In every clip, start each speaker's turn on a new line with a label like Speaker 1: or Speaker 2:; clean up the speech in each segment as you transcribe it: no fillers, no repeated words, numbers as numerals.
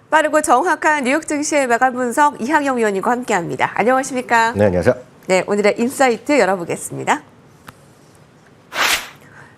Speaker 1: 빠르고 정확한 뉴욕 증시의 매각 분석 이학영 위원님과 함께합니다. 안녕하십니까?
Speaker 2: 네, 안녕하세요.
Speaker 1: 네, 오늘의 인사이트 열어보겠습니다.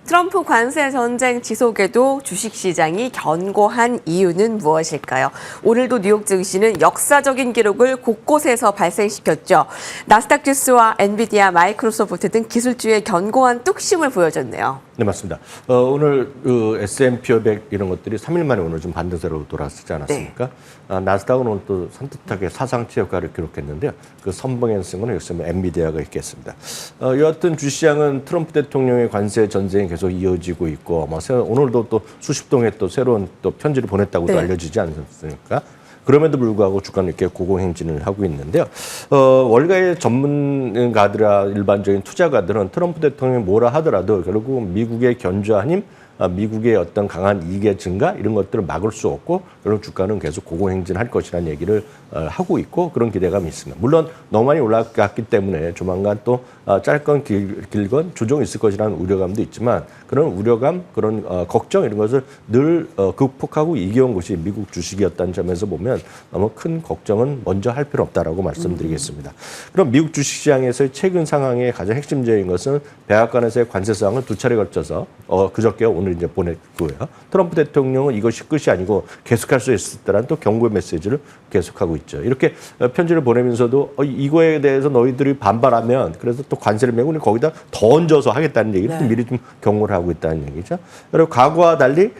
Speaker 1: 트럼프 관세 전쟁 지속에도 주식시장이 견고한 이유는 무엇일까요? 오늘도 뉴욕 증시는 역사적인 기록을 곳곳에서 발생시켰죠. 나스닥 지수와 엔비디아, 마이크로소프트 등 기술주의 견고한 뚝심을 보여줬네요.
Speaker 2: 네, 맞습니다. 오늘 S&P 500 이런 것들이 3일 만에 오늘 좀 반등세로 돌아서지 않았습니까? 네. 나스닥은 오늘 또 산뜻하게 사상치 효과를 기록했는데요. 그 선봉에 쓴 건 역시 엔비디아가 있겠습니다. 여하튼 주시장은 트럼프 대통령의 관세 전쟁이 계속 이어지고 있고, 오늘도 또 수십 통의 또 새로운 또 편지를 보냈다고도 네. 알려지지 않습니까? 그럼에도 불구하고 주가는 이렇게 고공행진을 하고 있는데요. 월가의 전문가들이나 일반적인 투자가들은 트럼프 대통령이 뭐라 하더라도 결국 미국의 견조한 힘, 미국의 어떤 강한 이익의 증가 이런 것들을 막을 수 없고 그런 주가는 계속 고공행진할 것이라는 얘기를 하고 있고 그런 기대감이 있습니다. 물론 너무 많이 올라갔기 때문에 조만간 또 짧건 길건 조정이 있을 것이라는 우려감도 있지만 그런 우려감, 그런 걱정 이런 것을 늘 극복하고 이겨온 것이 미국 주식이었다는 점에서 보면 너무 큰 걱정은 먼저 할 필요 없다라고 말씀드리겠습니다. 그럼 미국 주식시장에서의 최근 상황의 가장 핵심적인 것은 백악관에서의 관세 사항을 두 차례 걸쳐서 그저께 오늘 이제 보냈고요. 트럼프 대통령은 이것이 끝이 아니고 계속할 수 있을 때란 또 경고의 메시지를 계속하고 있죠. 이렇게 편지를 보내면서도 이거에 대해서 너희들이 반발하면 그래서 또 관세를 매고 거기다 더 얹어서 하겠다는 얘기를 네. 미리 좀 경고를 하고 있다는 얘기죠. 그리고 과거와 달리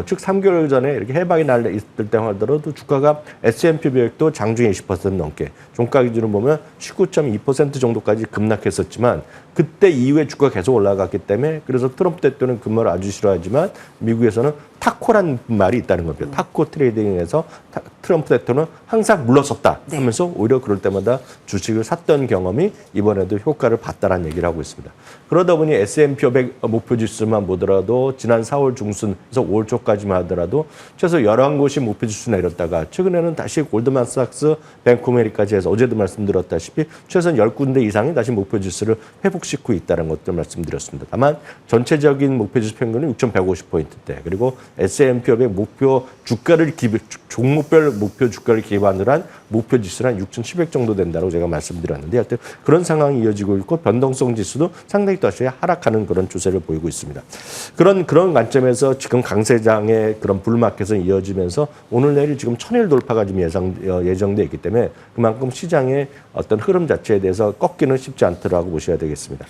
Speaker 2: 즉 3개월 전에 이렇게 해방이 날 있을 때 하더라도 주가가 S&P 500도 장중에 20% 넘게 종가 기준으로 보면 19.2% 정도까지 급락했었지만 그때 이후에 주가가 계속 올라갔기 때문에 그래서 트럼프 대통령은 그 말을 아주 싫어하지만 미국에서는 타코란 말이 있다는 겁니다. 타코 트레이딩에서 트럼프 대통령은 항상 물러섰다 하면서 오히려 그럴 때마다 주식을 샀던 경험이 이번에도 효과를 봤다는 얘기를 하고 있습니다. 그러다 보니 S&P 500 목표 지수만 보더라도 지난 4월 중순에서 5월 초까지만 하더라도 최소 11곳이 목표 지수 내렸다가 최근에는 다시 골드만삭스, 뱅크 오브 아메리카지에서 어제도 말씀드렸다시피 최소 10군데 이상이 다시 목표 지수를 회복시키고 있다는 것들 말씀드렸습니다. 다만 전체적인 목표 지수 평균은 6,150포인트대 그리고 S&P 500 목표 주가를 종목별 목표 주가를 기반으로 한 목표 지수는 한 6,700 정도 된다고 제가 말씀드렸는데 하여튼 그런 상황이 이어지고 있고 변동성 지수도 상당히 다시 하락하는 그런 추세를 보이고 있습니다. 그런 관점에서 지금 강세장의 그런 불마켓은 이어지면서 오늘 내일 지금 1,000일 돌파가 지금 예정돼 있기 때문에 그만큼 시장의 어떤 흐름 자체에 대해서 꺾기는 쉽지 않더라고 보셔야 되겠습니다.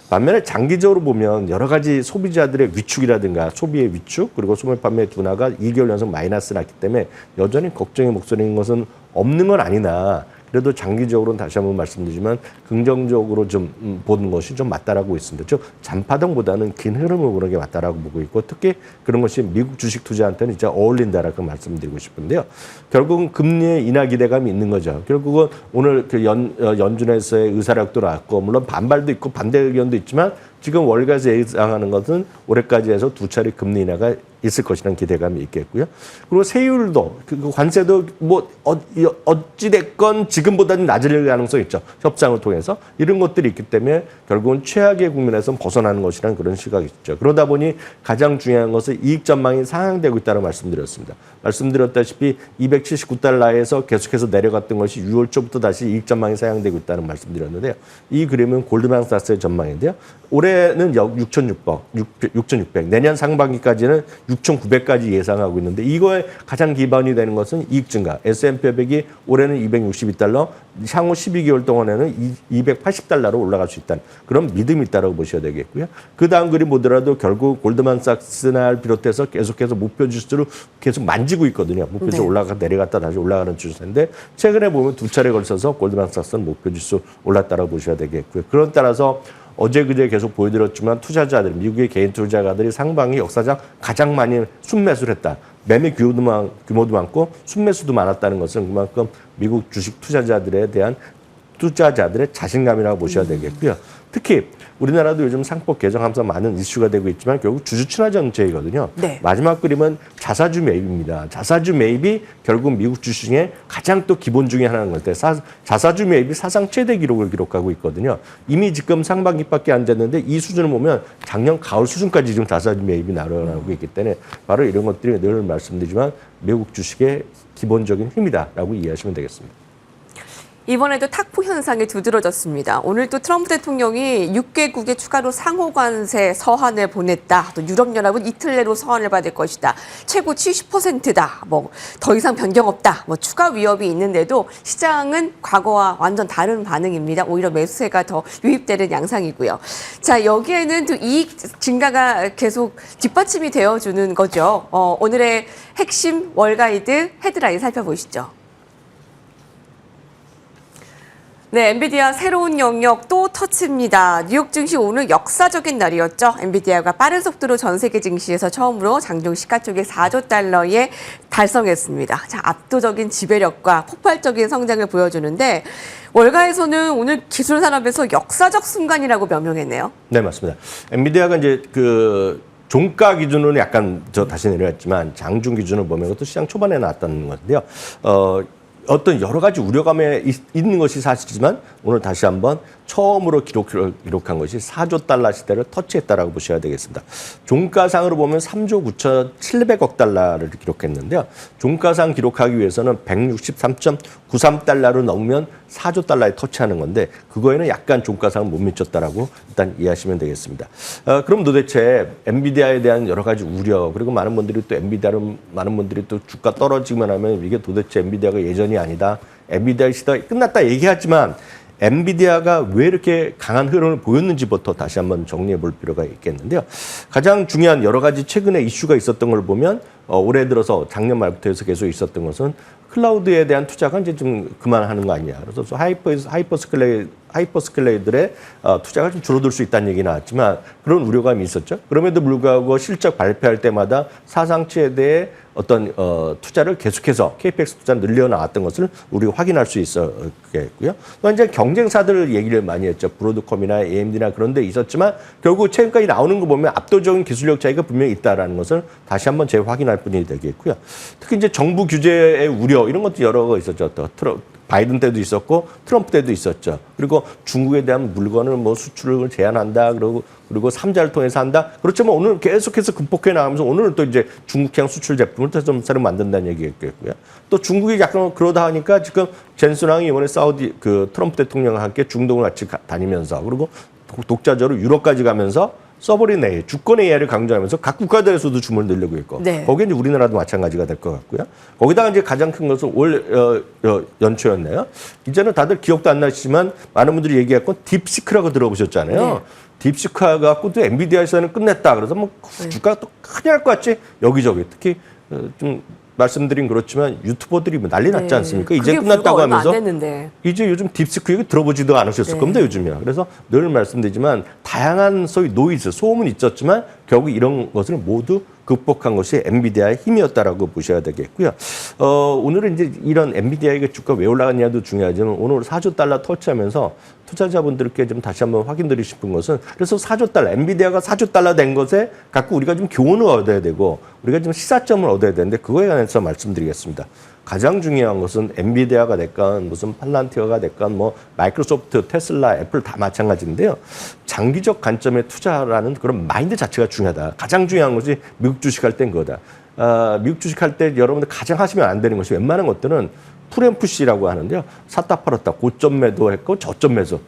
Speaker 2: 반면에 장기적으로 보면 여러 가지 소비자들의 위축이라든가 소비의 위축 그리고 소매 판매 둔화가 2개월 연속 마이너스 났기 때문에 여전히 걱정의 목소리인 것은 없는 건 아니나 그래도 장기적으로는 다시 한번 말씀드리지만 긍정적으로 좀 보는 것이 좀 맞다라고 있습니다. 즉 잔파동보다는 긴 흐름을 보는 게 맞다라고 보고 있고 특히 그런 것이 미국 주식 투자한테는 진짜 어울린다라고 말씀드리고 싶은데요. 결국은 금리의 인하 기대감이 있는 거죠. 결국은 오늘 그 연준에서의 의사락도 나왔고 물론 반발도 있고 반대 의견도 있지만 지금 월가에서 예상하는 것은 올해까지 해서 두 차례 금리 인하가 있을 것이라는 기대감이 있겠고요. 그리고 세율도 그 관세도 뭐 어찌됐건 지금보다는 낮을 가능성이 있죠. 협상을 통해서 이런 것들이 있기 때문에 결국은 최악의 국면에서 벗어나는 것이라는 그런 시각이 있죠. 그러다 보니 가장 중요한 것은 이익 전망이 상향되고 있다는 말씀드렸습니다. 말씀드렸다시피 279달러에서 계속해서 내려갔던 것이 6월 초부터 다시 이익 전망이 상향되고 있다는 말씀드렸는데요. 이 그림은 골드만삭스의 전망인데요. 올해는 6,600, 내년 상반기까지는 6,900까지 예상하고 있는데 이거에 가장 기반이 되는 것은 이익 증가. S&P 500이 올해는 262달러, 향후 12개월 동안에는 280달러로 올라갈 수 있다는 그런 믿음이 있다고 보셔야 되겠고요. 그 다음 그림 보더라도 결국 골드만삭스를 비롯해서 계속해서 목표 지수를 계속 만지고 있거든요. 목표 지수 내려갔다 다시 올라가는 추세인데 최근에 보면 두 차례 걸쳐서 골드만삭스는 목표 지수 올랐다고 보셔야 되겠고요. 그런 따라서 어제 그제 계속 보여드렸지만 투자자들, 미국의 개인 투자가들이 상반기 역사상 가장 많이 순매수를 했다. 매매 규모도 많고 순매수도 많았다는 것은 그만큼 미국 주식 투자자들에 대한 투자자들의 자신감이라고 보셔야 되겠고요. 특히 우리나라도 요즘 상법 개정하면서 많은 이슈가 되고 있지만 결국 주주 친화 정책이거든요.
Speaker 1: 네.
Speaker 2: 마지막 그림은 자사주 매입입니다. 자사주 매입이 결국 미국 주식의 가장 또 기본 중에 하나인 건데 자사주 매입이 사상 최대 기록을 기록하고 있거든요. 이미 지금 상반기밖에 안 됐는데 이 수준을 보면 작년 가을 수준까지 지금 자사주 매입이 나타나고 있기 때문에 바로 이런 것들이 늘 말씀드리지만 미국 주식의 기본적인 힘이다라고 이해하시면 되겠습니다.
Speaker 1: 이번에도 탁포 현상이 두드러졌습니다. 오늘 또 트럼프 대통령이 6개국에 추가로 상호 관세 서한을 보냈다. 또 유럽연합은 이틀 내로 서한을 받을 것이다. 최고 70%다. 뭐 더 이상 변경 없다. 뭐 추가 위협이 있는데도 시장은 과거와 완전 다른 반응입니다. 오히려 매수세가 더 유입되는 양상이고요. 자, 여기에는 또 이익 증가가 계속 뒷받침이 되어주는 거죠. 오늘의 핵심 월가이드 헤드라인 살펴보시죠. 네, 엔비디아 새로운 영역 또 터칩니다. 뉴욕 증시 오늘 역사적인 날이었죠. 엔비디아가 빠른 속도로 전 세계 증시에서 처음으로 장중 시가총액 4조 달러에 달성했습니다. 자, 압도적인 지배력과 폭발적인 성장을 보여주는데 월가에서는 오늘 기술 산업에서 역사적 순간이라고 명명했네요.
Speaker 2: 네, 맞습니다. 엔비디아가 이제 종가 기준으로는 약간 다시 내려왔지만 장중 기준을 보면 그것도 시장 초반에 나왔다는 건데요. 어떤 여러 가지 우려감에 있는 것이 사실이지만 오늘 다시 한번 처음으로 기록한 것이 4조 달러 시대를 터치했다라고 보셔야 되겠습니다. 종가상으로 보면 3조 9,700억 달러를 기록했는데요. 종가상 기록하기 위해서는 163.93달러로 넘으면 4조 달러에 터치하는 건데 그거에는 약간 종가상은 못 미쳤다라고 일단 이해하시면 되겠습니다. 그럼 도대체 엔비디아에 대한 여러 가지 우려 그리고 많은 분들이 또 주가 떨어지기만 하면 이게 도대체 엔비디아가 예전이 아니다. 엔비디아 시대가 끝났다 얘기하지만 엔비디아가 왜 이렇게 강한 흐름을 보였는지부터 다시 한번 정리해 볼 필요가 있겠는데요. 가장 중요한 여러 가지 최근에 이슈가 있었던 걸 보면 올해 들어서 작년 말부터 해서 계속 있었던 것은 클라우드에 대한 투자가 이제 좀 그만하는 거 아니냐. 그래서 하이퍼스케일러들의 투자가 좀 줄어들 수 있다는 얘기 나왔지만 그런 우려감이 있었죠. 그럼에도 불구하고 실적 발표할 때마다 사상 최대의 어떤 투자를 계속해서 KPX 투자 늘려나왔던 것을 우리가 확인할 수 있었겠고요. 또 이제 경쟁사들 얘기를 많이 했죠. 브로드컴이나 AMD나 그런 데 있었지만 결국 최근까지 나오는 거 보면 압도적인 기술력 차이가 분명히 있다라는 것을 다시 한번 재확인할 뿐이 되겠고요. 특히 이제 정부 규제의 우려 이런 것도 여러 가 있었죠. 바이든 때도 있었고 트럼프 때도 있었죠. 그리고 중국에 대한 물건을 수출을 제한한다. 그리고 삼자를 통해서 한다. 그렇지만 오늘 계속해서 극복해 나가면서 오늘은 또 이제 중국향 수출 제품을 좀 새로 만든다는 얘기겠고요. 또 중국이 약간 그러다 하니까 지금 젠순왕이 이번에 트럼프 대통령과 함께 중동을 같이 다니면서 그리고 독자적으로 유럽까지 가면서 서버린 AI, 주권 AI를 강조하면서 각 국가들에서도 주문을 늘리고 있고
Speaker 1: 네.
Speaker 2: 거기에 이제 우리나라도 마찬가지가 될 것 같고요. 거기다가 이제 가장 큰 것은 올 연초였네요. 이제는 다들 기억도 안 나시지만 많은 분들이 얘기했고 딥시크라고 들어보셨잖아요.
Speaker 1: 네.
Speaker 2: 딥시크가 갖고 또 엔비디아에서는 끝냈다. 그래서 주가가 또 큰일 날 것 같이 여기저기 특히 좀 말씀드린 그렇지만 유튜버들이 난리 났지 않습니까? 이제 끝났다고 하면서 이제 요즘 딥시크 얘기 들어보지도 않으셨을 겁니다. 요즘이야. 그래서 늘 말씀드리지만 다양한 소위 노이즈, 소음은 있었지만 결국 이런 것을 모두 극복한 것이 엔비디아의 힘이었다라고 보셔야 되겠고요. 오늘은 이제 이런 엔비디아의 주가가 왜 올라갔냐도 중요하지만 오늘 4조 달러 터치하면서 투자자분들께 좀 다시 한번 확인드리고 싶은 것은 그래서 4조 달러, 엔비디아가 4조 달러 된 것에 갖고 우리가 좀 교훈을 얻어야 되고 우리가 좀 시사점을 얻어야 되는데 그거에 관해서 말씀드리겠습니다. 가장 중요한 것은 엔비디아가 됐건 무슨 팔란티어가 됐건 마이크로소프트, 테슬라, 애플 다 마찬가지인데요. 장기적 관점의 투자라는 그런 마인드 자체가 중요하다. 가장 중요한 것이 미국 주식할 땐 그거다. 미국 주식할 때 여러분들 가장 하시면 안 되는 것이 웬만한 것들은 풀앤푸시라고 하는데요. 샀다 팔았다 고점 매도했고 저점 매수.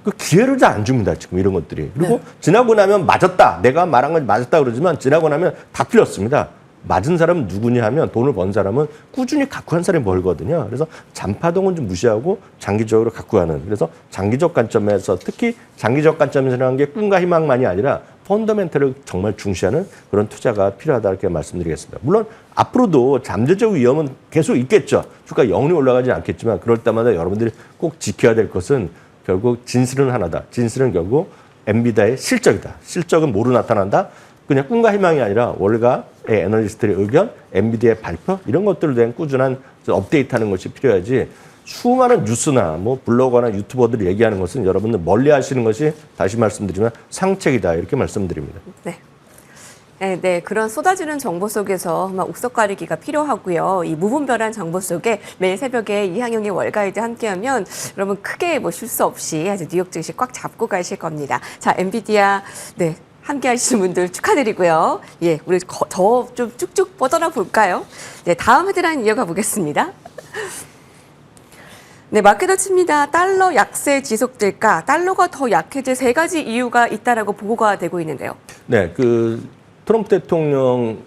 Speaker 2: 그 기회를 잘 안 줍니다. 지금 이런 것들이. 그리고 지나고 나면 맞았다. 내가 말한 건 맞았다 그러지만 지나고 나면 다 틀렸습니다. 맞은 사람은 누구냐 하면 돈을 번 사람은 꾸준히 갖고 한 사람이 벌거든요. 그래서 잔파동은 좀 무시하고 장기적으로 갖고 가는. 그래서 장기적 관점에서 특히 장기적 관점에서라는 게 꿈과 희망만이 아니라 펀더멘털을 정말 중시하는 그런 투자가 필요하다 이렇게 말씀드리겠습니다. 물론 앞으로도 잠재적 위험은 계속 있겠죠. 주가 영원히 올라가지 않겠지만 그럴 때마다 여러분들이 꼭 지켜야 될 것은 결국 진실은 하나다. 진실은 결국 엔비디아의 실적이다. 실적은 뭐로 나타난다? 그냥 꿈과 희망이 아니라 월가의 애널리스트의 의견, 엔비디아의 발표 이런 것들에 대한 꾸준한 업데이트하는 것이 필요하지 수많은 뉴스나 뭐 블로거나 유튜버들이 얘기하는 것은 여러분들 멀리 하시는 것이 다시 말씀드리면 상책이다 이렇게 말씀드립니다.
Speaker 1: 네. 네, 그런 쏟아지는 정보 속에서 막 옥석 가리기가 필요하고요. 이 무분별한 정보 속에 매일 새벽에 이항영의 월가이드 함께하면 여러분 크게 뭐 실수 없이 아주 뉴욕 증시 꽉 잡고 가실 겁니다. 자, 엔비디아 네. 함께 하시는 분들 축하드리고요. 예, 우리 더 좀 쭉쭉 뻗어나 볼까요? 네, 다음 헤드라인 이어가 보겠습니다. 네, 마켓워치입니다. 달러 약세 지속될까? 달러가 더 약해질 세 가지 이유가 있다라고 보고가 되고 있는데요.
Speaker 2: 네, 트럼프 대통령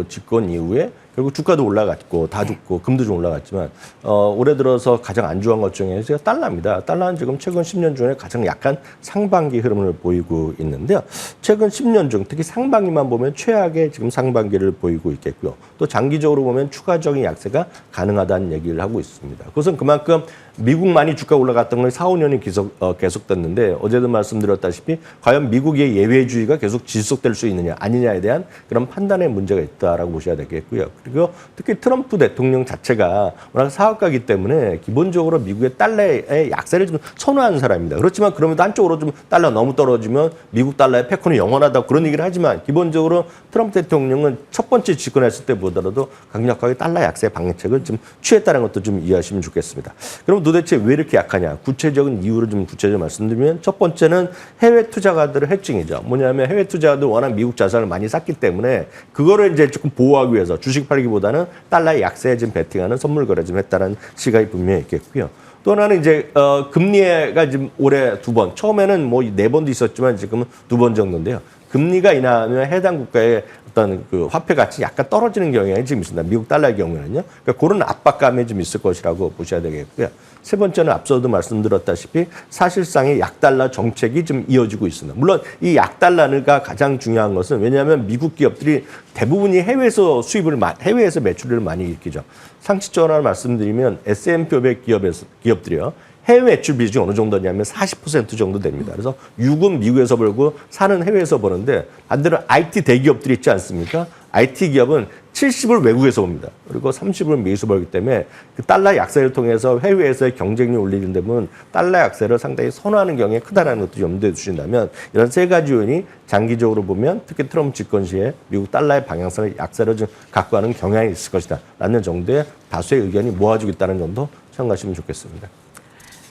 Speaker 2: 집권 이후에 결국 주가도 올라갔고 다 죽고 금도 좀 올라갔지만 올해 들어서 가장 안 좋은 것 중에 달러입니다. 달러는 지금 최근 10년 중에 가장 약간 상반기 흐름을 보이고 있는데요. 최근 10년 중 특히 상반기만 보면 최악의 지금 상반기를 보이고 있겠고요. 또 장기적으로 보면 추가적인 약세가 가능하다는 얘기를 하고 있습니다. 그것은 그만큼 미국만이 주가 올라갔던 건 4, 5년이 계속됐는데 어제도 말씀드렸다시피 과연 미국의 예외주의가 계속 지속될 수 있느냐 아니냐에 대한 그런 판단에 문제가 있다라고 보셔야 되겠고요. 그리고 특히 트럼프 대통령 자체가 워낙 사업가이기 때문에 기본적으로 미국의 달러의 약세를 좀 선호하는 사람입니다. 그렇지만 그러면도 한쪽으로 좀 달러 너무 떨어지면 미국 달러의 패권이 영원하다고 그런 얘기를 하지만 기본적으로 트럼프 대통령은 첫 번째 집권했을 때보다도 강력하게 달러 약세 방책을 좀 취했다는 것도 좀 이해하시면 좋겠습니다. 그럼 도대체 왜 이렇게 약하냐? 구체적인 이유를 좀 구체적으로 말씀드리면 첫 번째는 해외 투자가들의 해증이죠. 뭐냐면 해외 투자가들 워낙 미국 자산을 많이 샀기 때문에 그거를 이제 조금 보호하기 위해서 주식 팔기보다는 달러의 약세에 좀 베팅하는 선물 거래 좀 했다는 시각이 분명히 있겠고요. 또 하나는 이제 금리가 지금 올해 2번, 처음에는 뭐 4번도 있었지만 지금은 2번 정도인데요. 금리가 인하하면 해당 국가의 어떤 화폐 가치 약간 떨어지는 경향이 지금 있습니다. 미국 달러의 경우에는요. 그러니까 그런 압박감이 좀 있을 것이라고 보셔야 되겠고요. 세 번째는 앞서도 말씀드렸다시피 사실상의 약달러 정책이 좀 이어지고 있습니다. 물론 이 약달러가 가장 중요한 것은 왜냐하면 미국 기업들이 대부분이 해외에서 매출을 많이 일으키죠. 상식적으로 말씀드리면 S&P 500 기업들이요. 해외 매출 비중이 어느 정도냐면 40% 정도 됩니다. 그래서 6은 미국에서 벌고 4는 해외에서 버는데 반대로 IT 대기업들이 있지 않습니까? IT 기업은 70을 외국에서 옵니다. 그리고 30을 미국에서 벌기 때문에 그 달러 약세를 통해서 해외에서의 경쟁력을 올리는 데는 달러 약세를 상당히 선호하는 경향이 크다는 것도 염두에 두신다면 이런 세 가지 요인이 장기적으로 보면 특히 트럼프 집권 시에 미국 달러의 방향성을 약세를 좀 갖고 가는 경향이 있을 것이다 라는 정도의 다수의 의견이 모아지고 있다는 점도 생각하시면 좋겠습니다.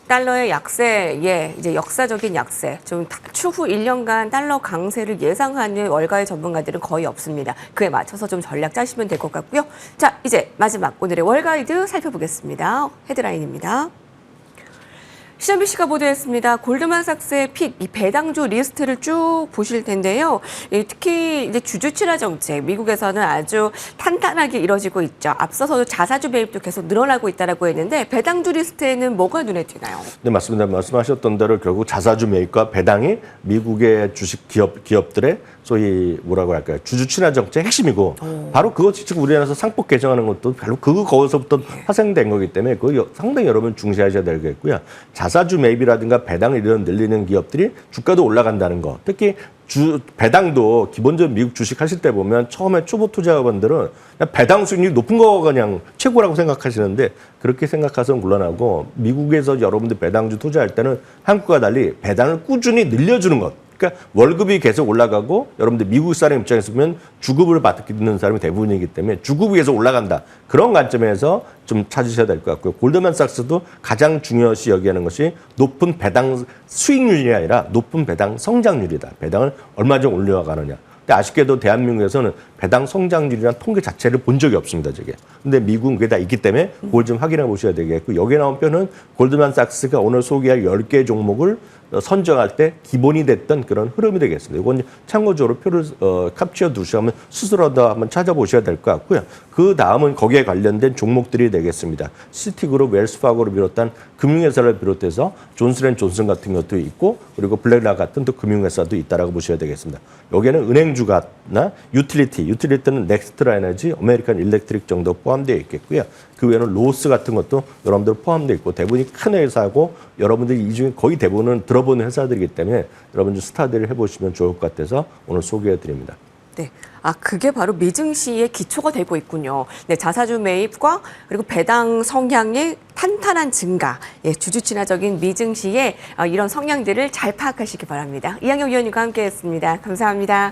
Speaker 1: 달러의 약세, 예, 이제 역사적인 약세, 좀 추후 1년간 달러 강세를 예상하는 월가의 전문가들은 거의 없습니다. 그에 맞춰서 좀 전략 짜시면 될 것 같고요. 자, 이제 마지막 오늘의 월가이드 살펴보겠습니다. 헤드라인입니다. CNBC가 보도했습니다. 골드만삭스의 픽, 이 배당주 리스트를 쭉 보실 텐데요. 특히 이제 주주 친화 정책, 미국에서는 아주 탄탄하게 이뤄지고 있죠. 앞서서도 자사주 매입도 계속 늘어나고 있다라고 했는데 배당주 리스트에는 뭐가 눈에 띄나요?
Speaker 2: 네, 맞습니다. 말씀하셨던 대로 결국 자사주 매입과 배당이 미국의 주식 기업들의 소위 뭐라고 할까요? 주주 친화 정책의 핵심이고 바로 그것이 지금 우리나라에서 상법 개정하는 것도 바로 거기서부터 파생된 거기 때문에 그거 상당히 여러분 중시하셔야 되겠고요. 자사주 매입이라든가 배당을 늘리는 기업들이 주가도 올라간다는 거. 특히 배당도 기본적으로 미국 주식 하실 때 보면 처음에 초보 투자자분들은 그냥 배당 수익률이 높은 거가 그냥 최고라고 생각하시는데 그렇게 생각해서는 곤란하고 미국에서 여러분들 배당주 투자할 때는 한국과 달리 배당을 꾸준히 늘려주는 것. 그러니까 월급이 계속 올라가고 여러분들 미국 사람 입장에서 보면 주급을 받는 사람이 대부분이기 때문에 주급이 계속 올라간다. 그런 관점에서 좀 찾으셔야 될 것 같고요. 골드만삭스도 가장 중요시 여기하는 것이 높은 배당 수익률이 아니라 높은 배당 성장률이다. 배당을 얼마 정도 올려가느냐. 근데 아쉽게도 대한민국에서는 배당 성장률이라는 통계 자체를 본 적이 없습니다, 저게. 근데 미국은 그게 다 있기 때문에 그걸 좀 확인해 보셔야 되겠고, 여기에 나온 표는 골드만삭스가 오늘 소개할 10개 종목을 선정할 때 기본이 됐던 그런 흐름이 되겠습니다. 이건 참고적으로 표를 캡처 두시면 스스로도 한번 찾아보셔야 될 것 같고요. 그 다음은 거기에 관련된 종목들이 되겠습니다. 시티그룹, 웰스파고를 비롯한 금융회사를 비롯해서 존슨앤존슨 같은 것도 있고 그리고 블랙락 같은 또 금융회사도 있다라고 보셔야 되겠습니다. 여기에는 은행주가나 유틸리티는 넥스트라 에너지, 아메리칸 일렉트릭 정도 포함되어 있겠고요. 그 외에는 로스 같은 것도 여러분들 포함되어 있고 대부분이 큰 회사고 여러분들이 이 중에 거의 대부분은 들어보는 회사들이기 때문에 여러분들 스타디를 해보시면 좋을 것 같아서 오늘 소개해 드립니다.
Speaker 1: 네. 아, 그게 바로 미증시의 기초가 되고 있군요. 네, 자사주 매입과 그리고 배당 성향의 탄탄한 증가, 예, 주주 친화적인 미증시의 이런 성향들을 잘 파악하시기 바랍니다. 이항영 위원님과 함께했습니다. 감사합니다.